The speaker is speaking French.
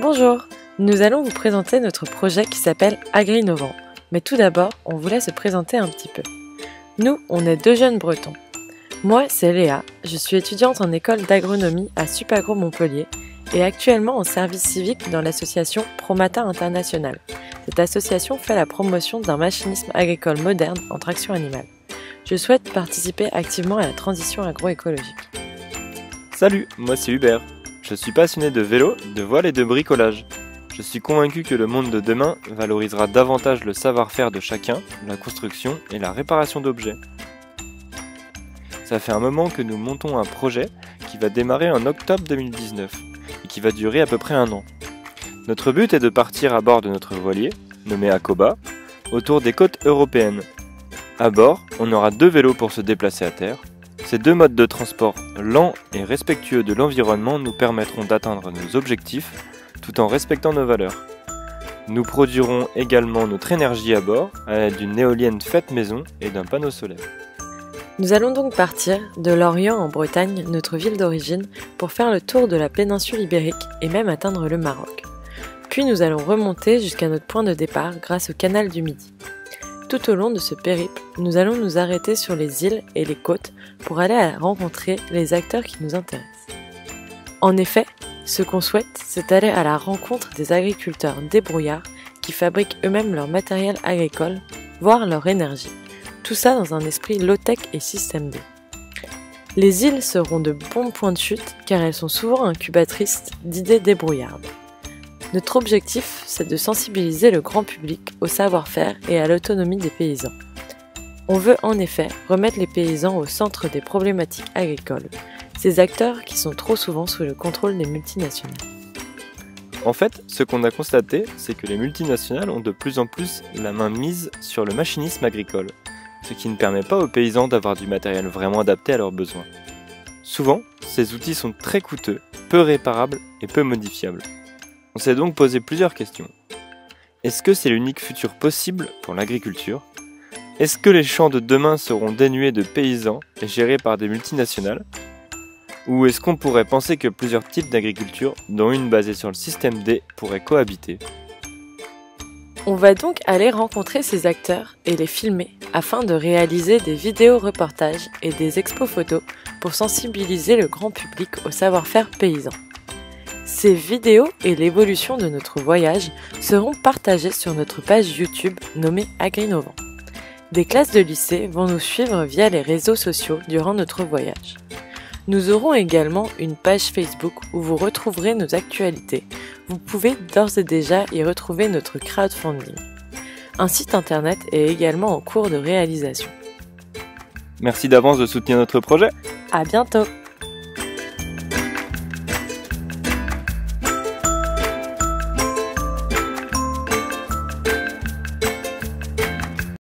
Bonjour, nous allons vous présenter notre projet qui s'appelle AgriNovant. Mais tout d'abord, on voulait se présenter un petit peu. Nous, on est deux jeunes Bretons. Moi, c'est Léa, je suis étudiante en école d'agronomie à Supagro Montpellier et actuellement en service civique dans l'association Promata International. Cette association fait la promotion d'un machinisme agricole moderne en traction animale. Je souhaite participer activement à la transition agroécologique. Salut, moi c'est Hubert. Je suis passionné de vélo, de voile et de bricolage. Je suis convaincu que le monde de demain valorisera davantage le savoir-faire de chacun, la construction et la réparation d'objets. Ça fait un moment que nous montons un projet qui va démarrer en octobre 2019 et qui va durer à peu près un an. Notre but est de partir à bord de notre voilier, nommé Akoba, autour des côtes européennes. À bord, on aura 2 vélos pour se déplacer à terre. Ces 2 modes de transport lents et respectueux de l'environnement nous permettront d'atteindre nos objectifs tout en respectant nos valeurs. Nous produirons également notre énergie à bord à l'aide d'une éolienne faite maison et d'un panneau solaire. Nous allons donc partir de Lorient en Bretagne, notre ville d'origine, pour faire le tour de la péninsule ibérique et même atteindre le Maroc. Puis nous allons remonter jusqu'à notre point de départ grâce au canal du Midi. Tout au long de ce périple, nous allons nous arrêter sur les îles et les côtes pour aller rencontrer les acteurs qui nous intéressent. En effet, ce qu'on souhaite, c'est aller à la rencontre des agriculteurs débrouillards qui fabriquent eux-mêmes leur matériel agricole, voire leur énergie. Tout ça dans un esprit low-tech et système D. Les îles seront de bons points de chute car elles sont souvent incubatrices d'idées débrouillardes. Notre objectif, c'est de sensibiliser le grand public au savoir-faire et à l'autonomie des paysans. On veut en effet remettre les paysans au centre des problématiques agricoles, ces acteurs qui sont trop souvent sous le contrôle des multinationales. En fait, ce qu'on a constaté, c'est que les multinationales ont de plus en plus la main mise sur le machinisme agricole, ce qui ne permet pas aux paysans d'avoir du matériel vraiment adapté à leurs besoins. Souvent, ces outils sont très coûteux, peu réparables et peu modifiables. On s'est donc posé plusieurs questions. Est-ce que c'est l'unique futur possible pour l'agriculture ? Est-ce que les champs de demain seront dénués de paysans et gérés par des multinationales ? Ou est-ce qu'on pourrait penser que plusieurs types d'agriculture, dont une basée sur le système D, pourraient cohabiter ? On va donc aller rencontrer ces acteurs et les filmer afin de réaliser des vidéos-reportages et des expos photos pour sensibiliser le grand public au savoir-faire paysan. Ces vidéos et l'évolution de notre voyage seront partagées sur notre page YouTube nommée AgriNovant. Des classes de lycée vont nous suivre via les réseaux sociaux durant notre voyage. Nous aurons également une page Facebook où vous retrouverez nos actualités. Vous pouvez d'ores et déjà y retrouver notre crowdfunding. Un site internet est également en cours de réalisation. Merci d'avance de soutenir notre projet. À bientôt!